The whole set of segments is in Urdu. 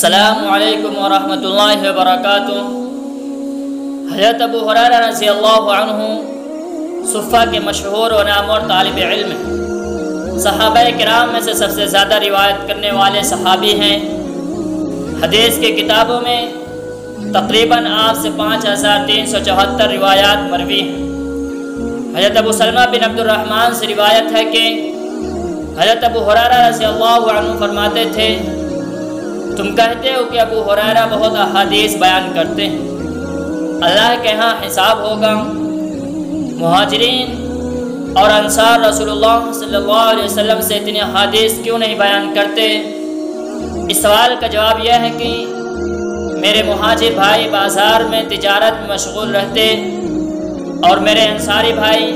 السلام علیکم ورحمۃ اللہ وبرکاتہ۔ حضرت ابو ہریرہ رضی اللہ عنہ صفہ کے مشہور و نامور طالب علم ہیں۔ صحابہ کرام میں سے سب سے زیادہ روایت کرنے والے صحابی ہیں۔ حدیث کے کتابوں میں تقریباً آپ سے 5374 روایات مروی ہیں۔ حضرت ابو سلمہ بن عبد الرحمن سے روایت ہے کہ حضرت ابو ہریرہ رضی اللہ عنہ فرماتے تھے، تم کہتے ہو کہ ابو ہریرہ بہت احادیث بیان کرتے ہیں، اللہ کے ہاں حساب ہوگا، مہاجرین اور انصار رسول اللہ صلی اللہ علیہ وسلم سے اتنی احادیث کیوں نہیں بیان کرتے؟ اس سوال کا جواب یہ ہے کہ میرے مہاجر بھائی بازار میں تجارت میں مشغول رہتے اور میرے انصاری بھائی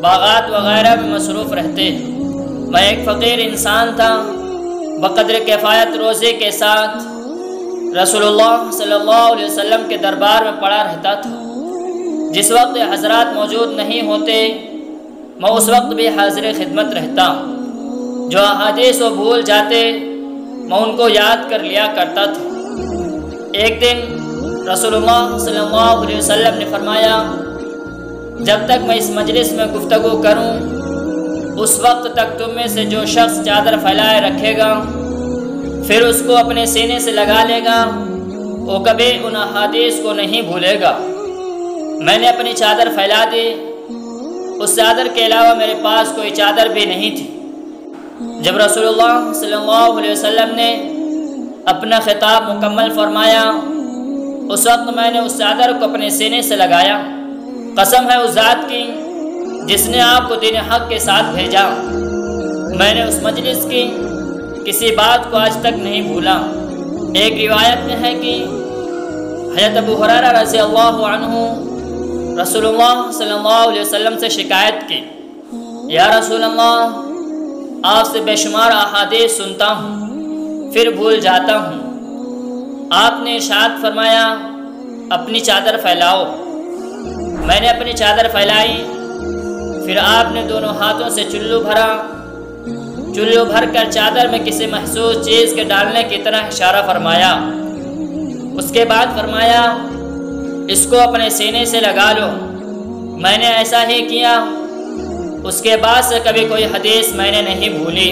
باغات وغیرہ میں مصروف رہتے۔ میں ایک فقیر انسان تھا، بقدر کفایت روزے کے ساتھ رسول اللہ صلی اللہ علیہ وسلم کے دربار میں پڑا رہتا تھا۔ جس وقت حضرات موجود نہیں ہوتے میں اس وقت بھی حاضر خدمت رہتا۔ جو احادیث وہ بھول جاتے میں ان کو یاد کر لیا کرتا تھا۔ ایک دن رسول اللہ صلی اللہ علیہ وسلم نے فرمایا، جب تک میں اس مجلس میں گفتگو کروں اس وقت تک تم میں سے جو شخص چادر پھیلائے رکھے گا پھر اس کو اپنے سینے سے لگا لے گا، وہ کبھی ان احادیث کو نہیں بھولے گا۔ میں نے اپنی چادر پھیلا دی، اس چادر کے علاوہ میرے پاس کوئی چادر بھی نہیں تھی۔ جب رسول اللہ صلی اللہ علیہ وسلم نے اپنا خطاب مکمل فرمایا اس وقت میں نے اس چادر کو اپنے سینے سے لگایا۔ قسم ہے اس ذات کی جس نے آپ کو دین حق کے ساتھ بھیجا، میں نے اس مجلس کی کسی بات کو آج تک نہیں بھولا۔ ایک روایت میں ہے کہ حضرت ابو ہریرہ رضی اللہ عنہ رسول اللہ صلی اللہ علیہ وسلم سے شکایت کی، یا رسول اللہ، آپ سے بے شمار احادیث سنتا ہوں پھر بھول جاتا ہوں۔ آپ نے ارشاد فرمایا، اپنی چادر پھیلاؤ۔ میں نے اپنی چادر پھیلائی، پھر آپ نے دونوں ہاتھوں سے چلو بھر کر چادر میں کسی محسوس چیز کے ڈالنے کی طرح اشارہ فرمایا۔ اس کے بعد فرمایا، اس کو اپنے سینے سے لگا لو۔ میں نے ایسا ہی کیا، اس کے بعد سے کبھی کوئی حدیث میں نے نہیں بھولی۔